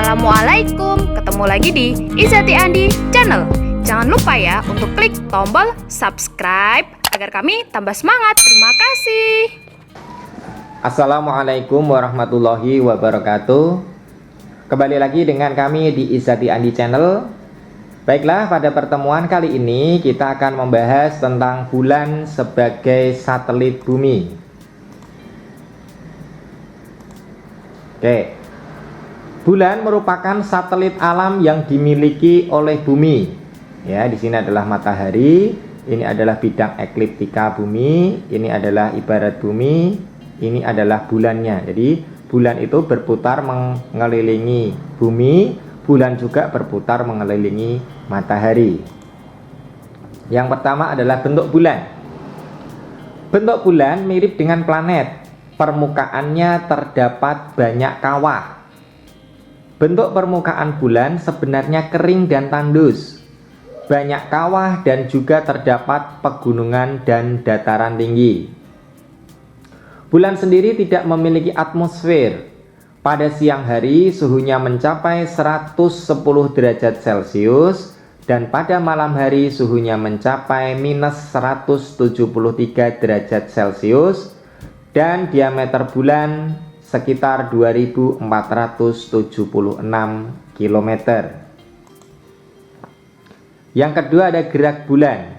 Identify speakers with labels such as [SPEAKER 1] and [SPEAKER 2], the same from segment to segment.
[SPEAKER 1] Assalamualaikum, ketemu lagi di Izzati Andi Channel. Jangan lupa ya untuk klik tombol subscribe agar kami tambah semangat. Terima kasih.
[SPEAKER 2] Assalamualaikum warahmatullahi wabarakatuh. Kembali lagi dengan kami di Izzati Andi Channel. Baiklah, pada pertemuan kali ini kita akan membahas tentang bulan sebagai satelit bumi. Oke. Bulan merupakan satelit alam yang dimiliki oleh bumi. Ya, di sini adalah matahari, ini adalah bidang ekliptika bumi, ini adalah ibarat bumi, ini adalah bulannya. Jadi, bulan itu berputar mengelilingi bumi, bulan juga berputar mengelilingi matahari. Yang pertama adalah bentuk bulan. Bentuk bulan mirip dengan planet. Permukaannya terdapat banyak kawah. Bentuk permukaan bulan sebenarnya kering dan tandus. Banyak kawah dan juga terdapat pegunungan dan dataran tinggi. Bulan sendiri tidak memiliki atmosfer. Pada siang hari suhunya mencapai 110 derajat Celcius dan pada malam hari suhunya mencapai minus 173 derajat Celcius dan diameter bulan sekitar 2476 km. Yang kedua ada gerak bulan.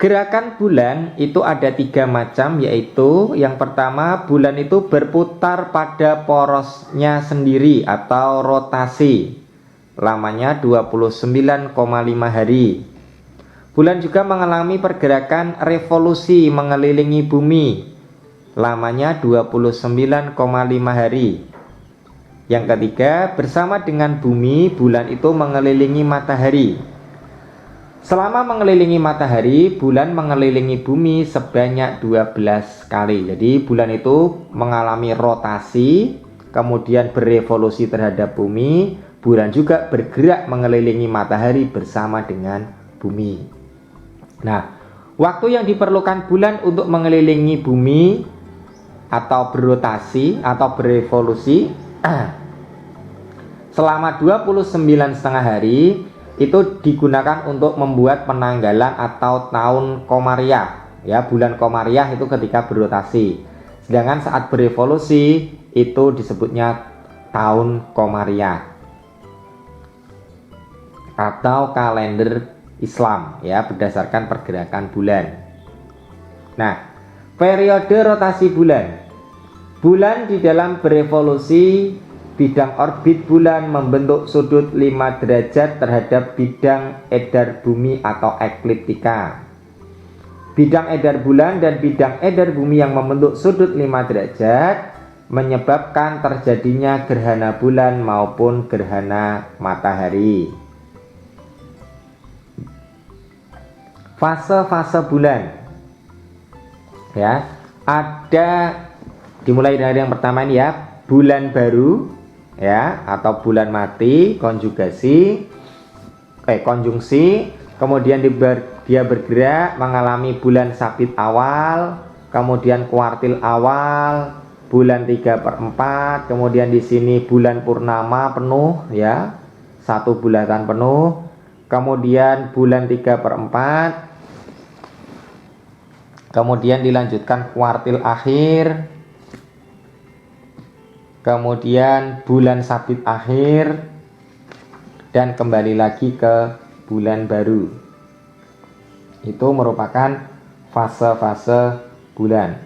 [SPEAKER 2] Gerakan bulan itu ada 3 macam, yaitu yang pertama, bulan itu berputar pada porosnya sendiri atau rotasi. Lamanya 29,5 hari. Bulan juga mengalami pergerakan revolusi mengelilingi bumi. Lamanya 29,5 hari. Yang ketiga, bersama dengan bumi, bulan itu mengelilingi matahari. Selama mengelilingi matahari, bulan mengelilingi bumi sebanyak 12 kali. Jadi bulan itu mengalami rotasi, kemudian berevolusi terhadap bumi. Bulan juga bergerak mengelilingi matahari bersama dengan bumi. Nah, waktu yang diperlukan bulan untuk mengelilingi bumi atau berotasi atau berevolusi selama 29,5 hari itu digunakan untuk membuat penanggalan atau tahun Komariah. Ya, bulan Komariah itu ketika berotasi. Sedangkan saat berevolusi itu disebutnya tahun Komariah atau kalender Islam, ya, berdasarkan pergerakan bulan. Nah, periode rotasi bulan. Bulan di dalam berevolusi, bidang orbit bulan membentuk sudut 5 derajat terhadap bidang edar bumi atau ekliptika. Bidang edar bulan dan bidang edar bumi yang membentuk sudut 5 derajat menyebabkan terjadinya gerhana bulan maupun gerhana matahari. Fase-fase bulan. Ya, ada dimulai dari yang pertama ini ya, bulan baru, ya, atau bulan mati, konjungsi, kemudian dia bergerak mengalami bulan sabit awal, kemudian kuartil awal, bulan 3/4, kemudian di sini bulan purnama penuh, ya, 1 bulatan penuh, kemudian bulan 3/4, kemudian dilanjutkan kuartil akhir, kemudian bulan sabit akhir, dan kembali lagi ke bulan baru. Itu merupakan fase-fase bulan.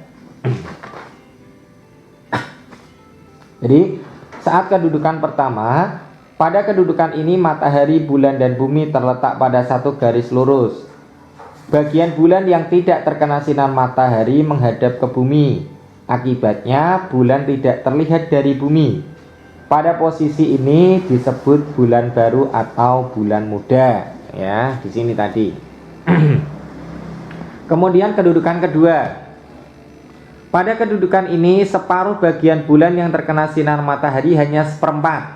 [SPEAKER 2] Jadi saat kedudukan pertama, pada kedudukan ini matahari, bulan, dan bumi terletak pada satu garis lurus. Bagian bulan yang tidak terkena sinar matahari menghadap ke bumi. Akibatnya bulan tidak terlihat dari bumi. Pada posisi ini disebut bulan baru atau bulan muda, ya, di sini tadi. Kemudian kedudukan kedua. Pada kedudukan ini separuh bagian bulan yang terkena sinar matahari hanya 1/4.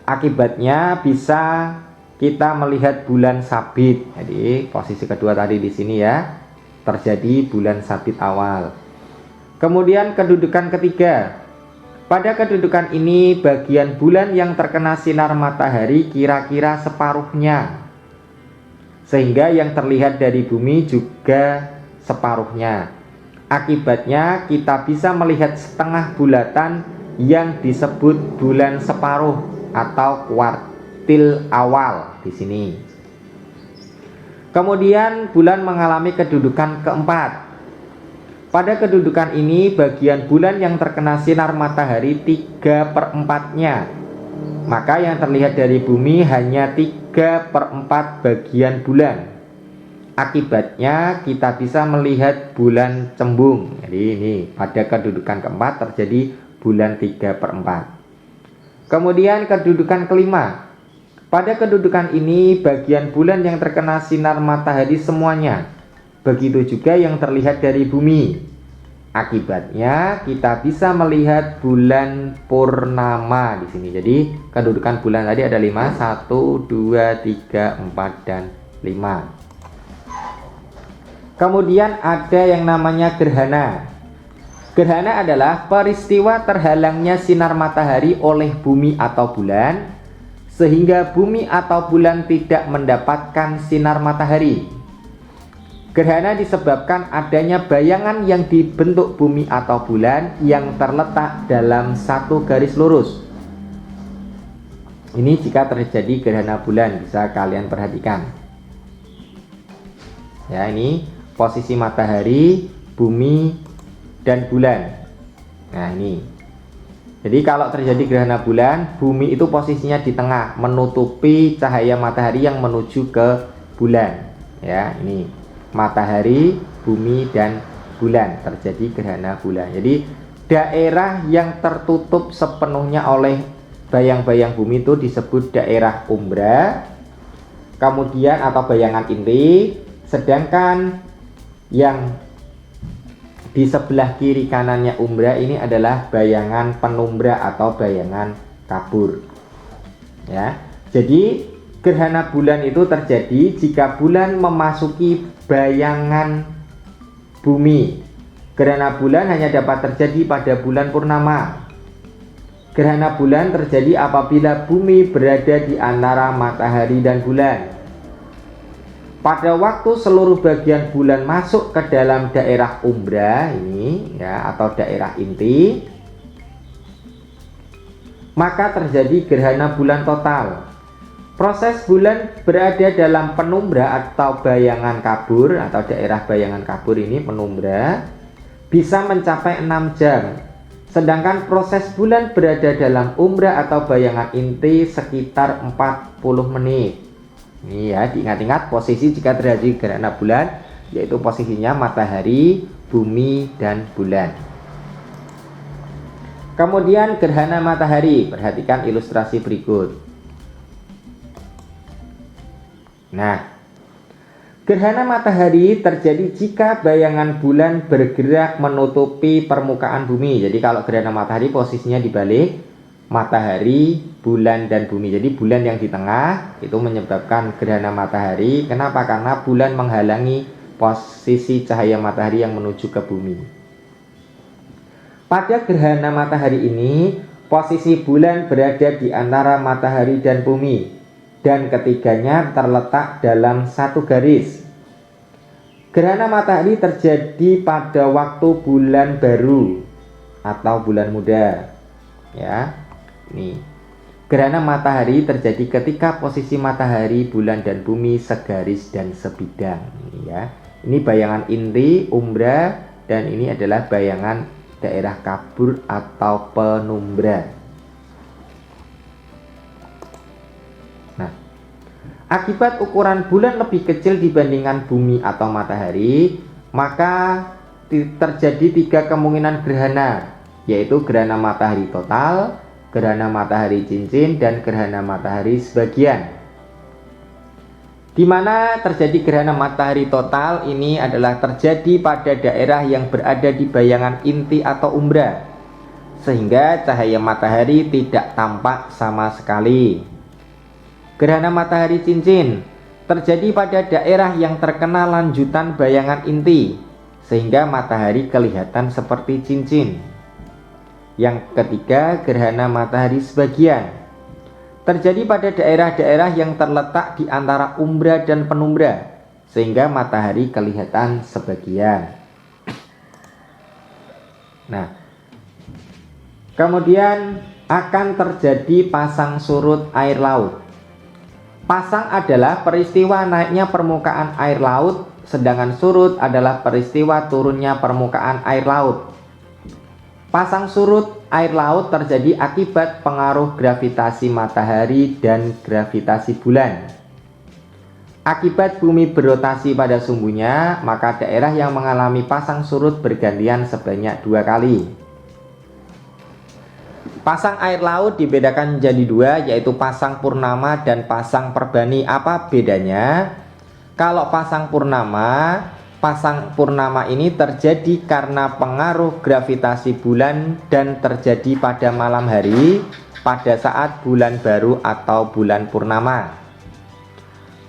[SPEAKER 2] Akibatnya bisa kita melihat bulan sabit. Jadi posisi kedua tadi di sini ya, terjadi bulan sabit awal. Kemudian kedudukan ketiga. Pada kedudukan ini, bagian bulan yang terkena sinar matahari kira-kira separuhnya, sehingga yang terlihat dari bumi juga separuhnya. Akibatnya kita bisa melihat setengah bulatan yang disebut bulan separuh atau kuartil awal di sini. Kemudian bulan mengalami kedudukan keempat. Pada kedudukan ini, bagian bulan yang terkena sinar matahari 3/4-nya. Maka yang terlihat dari bumi hanya 3/4 bagian bulan. Akibatnya kita bisa melihat bulan cembung. Jadi ini pada kedudukan keempat terjadi bulan 3/4. Kemudian kedudukan kelima. Pada kedudukan ini, bagian bulan yang terkena sinar matahari semuanya. Begitu juga yang terlihat dari bumi. Akibatnya kita bisa melihat bulan purnama di sini. Jadi kedudukan bulan tadi ada 5, 1, 2, 3, 4, dan 5. Kemudian ada yang namanya gerhana. Gerhana adalah peristiwa terhalangnya sinar matahari oleh bumi atau bulan, sehingga bumi atau bulan tidak mendapatkan sinar matahari. Gerhana disebabkan adanya bayangan yang dibentuk bumi atau bulan yang terletak dalam satu garis lurus. Ini jika terjadi gerhana bulan, bisa kalian perhatikan. Ya, ini posisi matahari, bumi, dan bulan. Nah, ini. Jadi kalau terjadi gerhana bulan, bumi itu posisinya di tengah, menutupi cahaya matahari yang menuju ke bulan. Ya, ini. Matahari, bumi, dan bulan, terjadi gerhana bulan. Jadi daerah yang tertutup sepenuhnya oleh bayang-bayang bumi itu disebut daerah umbra, kemudian atau bayangan inti. Sedangkan yang di sebelah kiri kanannya umbra ini adalah bayangan penumbra atau bayangan kabur. Ya, jadi gerhana bulan itu terjadi jika bulan memasuki bayangan bumi. Gerhana bulan hanya dapat terjadi pada bulan purnama. Gerhana bulan terjadi apabila bumi berada di antara matahari dan bulan. Pada waktu seluruh bagian bulan masuk ke dalam daerah umbra ini ya, atau daerah inti, maka terjadi gerhana bulan total. Proses bulan berada dalam penumbra atau bayangan kabur atau daerah bayangan kabur ini penumbra bisa mencapai 6 jam. Sedangkan proses bulan berada dalam umbra atau bayangan inti sekitar 40 menit. Ini ya, diingat-ingat posisi jika terjadi gerhana bulan, yaitu posisinya matahari, bumi, dan bulan. Kemudian gerhana matahari, perhatikan ilustrasi berikut. Nah, gerhana matahari terjadi jika bayangan bulan bergerak menutupi permukaan bumi. Jadi kalau gerhana matahari posisinya dibalik, matahari, bulan, dan bumi. Jadi bulan yang di tengah itu menyebabkan gerhana matahari. Kenapa? Karena bulan menghalangi posisi cahaya matahari yang menuju ke bumi. Pada gerhana matahari ini, posisi bulan berada di antara matahari dan bumi, dan ketiganya terletak dalam satu garis. Gerhana matahari terjadi pada waktu bulan baru atau bulan muda. Ya, ini. Gerhana matahari terjadi ketika posisi matahari, bulan, dan bumi segaris dan sebidang. Ini ya. Ini bayangan inti, umbra, dan ini adalah bayangan daerah kabur atau penumbra. Akibat ukuran bulan lebih kecil dibandingkan bumi atau matahari, maka terjadi 3 kemungkinan gerhana, yaitu gerhana matahari total, gerhana matahari cincin, dan gerhana matahari sebagian. Di mana terjadi gerhana matahari total ini adalah terjadi pada daerah yang berada di bayangan inti atau umbra, sehingga cahaya matahari tidak tampak sama sekali. Gerhana matahari cincin terjadi pada daerah yang terkena lanjutan bayangan inti, sehingga matahari kelihatan seperti cincin. Yang ketiga, gerhana matahari sebagian. Terjadi pada daerah-daerah yang terletak di antara umbra dan penumbra, sehingga matahari kelihatan sebagian. Nah, kemudian akan terjadi pasang surut air laut. Pasang adalah peristiwa naiknya permukaan air laut, sedangkan surut adalah peristiwa turunnya permukaan air laut. Pasang surut air laut terjadi akibat pengaruh gravitasi matahari dan gravitasi bulan. Akibat bumi berotasi pada sumbunya, maka daerah yang mengalami pasang surut bergantian sebanyak 2 kali. Pasang air laut dibedakan menjadi 2, yaitu pasang purnama dan pasang perbani. Apa bedanya? Kalau pasang purnama ini terjadi karena pengaruh gravitasi bulan dan terjadi pada malam hari pada saat bulan baru atau bulan purnama.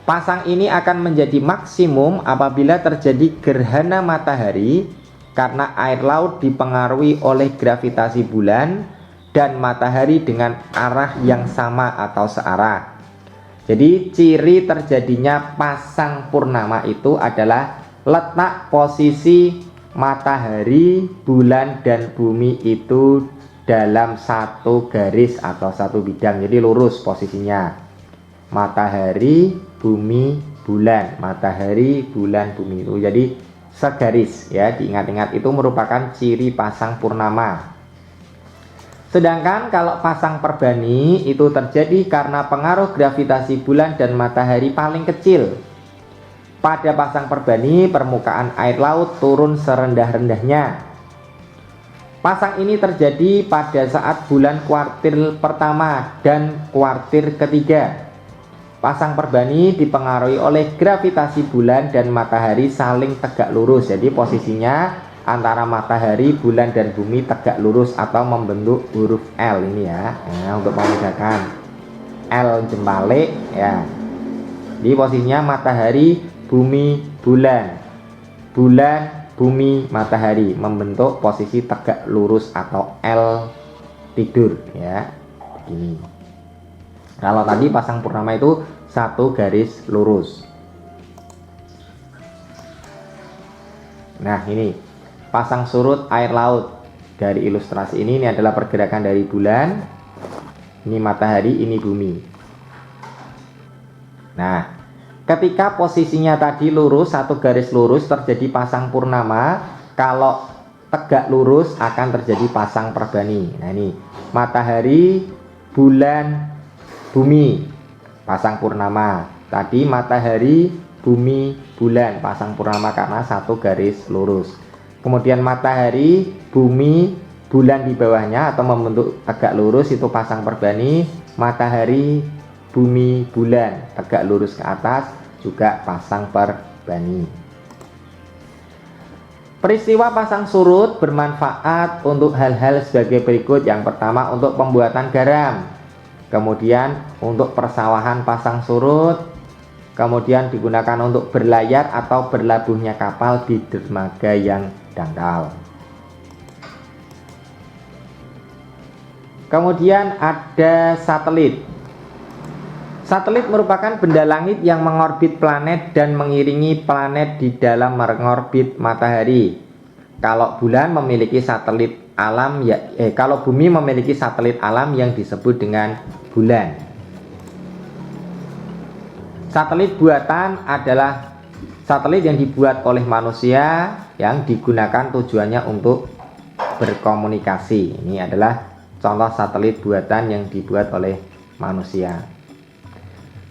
[SPEAKER 2] Pasang ini akan menjadi maksimum apabila terjadi gerhana matahari karena air laut dipengaruhi oleh gravitasi bulan dan matahari dengan arah yang sama atau searah. Jadi ciri terjadinya pasang purnama itu adalah letak posisi matahari, bulan, dan bumi itu dalam satu garis atau satu bidang. Jadi lurus posisinya. Matahari, bumi, bulan. Matahari, bulan, bumi itu. Jadi segaris ya, diingat-ingat, itu merupakan ciri pasang purnama. Sedangkan kalau pasang perbani itu terjadi karena pengaruh gravitasi bulan dan matahari paling kecil. Pada pasang perbani, permukaan air laut turun serendah-rendahnya. Pasang ini terjadi pada saat bulan kuartil pertama dan kuartil ketiga. Pasang perbani dipengaruhi oleh gravitasi bulan dan matahari saling tegak lurus. Jadi posisinya antara matahari, bulan, dan bumi tegak lurus atau membentuk huruf L ini ya. Nah, untuk memudahkan, L jempalik ya. Di posisinya matahari, bumi, bulan, bulan, bumi, matahari membentuk posisi tegak lurus atau L tidur ya. Begini. Kalau tadi pasang purnama itu satu garis lurus. Nah, ini pasang surut air laut. Dari ilustrasi ini adalah pergerakan dari bulan, ini matahari, ini bumi. Nah, ketika posisinya tadi lurus, satu garis lurus, terjadi pasang purnama. Kalau tegak lurus akan terjadi pasang perbani. Nah, ini matahari, bulan, bumi, pasang purnama. Tadi matahari, bumi, bulan, pasang purnama karena satu garis lurus. Kemudian matahari, bumi, bulan di bawahnya atau membentuk tegak lurus itu pasang perbani. Matahari, bumi, bulan tegak lurus ke atas juga pasang perbani. Peristiwa pasang surut bermanfaat untuk hal-hal sebagai berikut. Yang pertama, untuk pembuatan garam. Kemudian untuk persawahan pasang surut. Kemudian digunakan untuk berlayar atau berlabuhnya kapal di dermaga yang dangkal. Kemudian ada satelit. Satelit merupakan benda langit yang mengorbit planet dan mengiringi planet di dalam mengorbit matahari. Kalau bulan memiliki satelit alam kalau bumi memiliki satelit alam yang disebut dengan bulan. Satelit buatan adalah satelit yang dibuat oleh manusia yang digunakan tujuannya untuk berkomunikasi. Ini adalah contoh satelit buatan yang dibuat oleh manusia.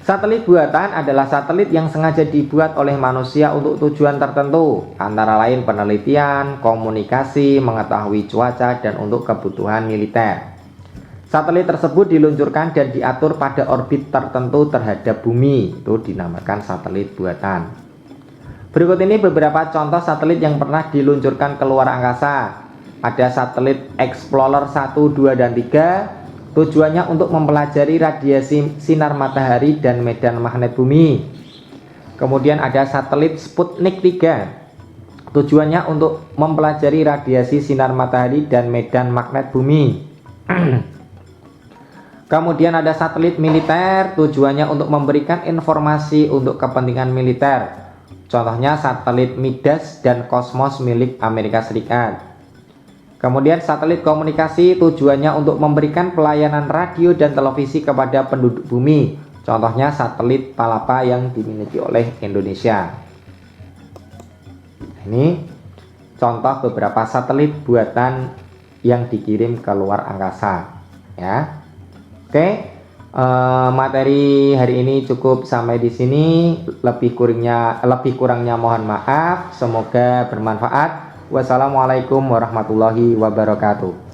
[SPEAKER 2] Satelit buatan adalah satelit yang sengaja dibuat oleh manusia untuk tujuan tertentu, antara lain penelitian, komunikasi, mengetahui cuaca, dan untuk kebutuhan militer. Satelit tersebut diluncurkan dan diatur pada orbit tertentu terhadap bumi. Itu dinamakan satelit buatan. Berikut ini beberapa contoh satelit yang pernah diluncurkan ke luar angkasa. Ada satelit Explorer 1, 2, dan 3. Tujuannya untuk mempelajari radiasi sinar matahari dan medan magnet bumi. Kemudian ada satelit Sputnik 3. Tujuannya untuk mempelajari radiasi sinar matahari dan medan magnet bumi. Kemudian ada satelit militer, tujuannya untuk memberikan informasi untuk kepentingan militer. Contohnya satelit Midas dan Cosmos milik Amerika Serikat. Kemudian satelit komunikasi, tujuannya untuk memberikan pelayanan radio dan televisi kepada penduduk bumi. Contohnya satelit Palapa yang dimiliki oleh Indonesia. Ini contoh beberapa satelit buatan yang dikirim ke luar angkasa, ya. Oke, materi hari ini cukup sampai di sini. Lebih kurangnya mohon maaf. Semoga bermanfaat. Wassalamualaikum warahmatullahi wabarakatuh.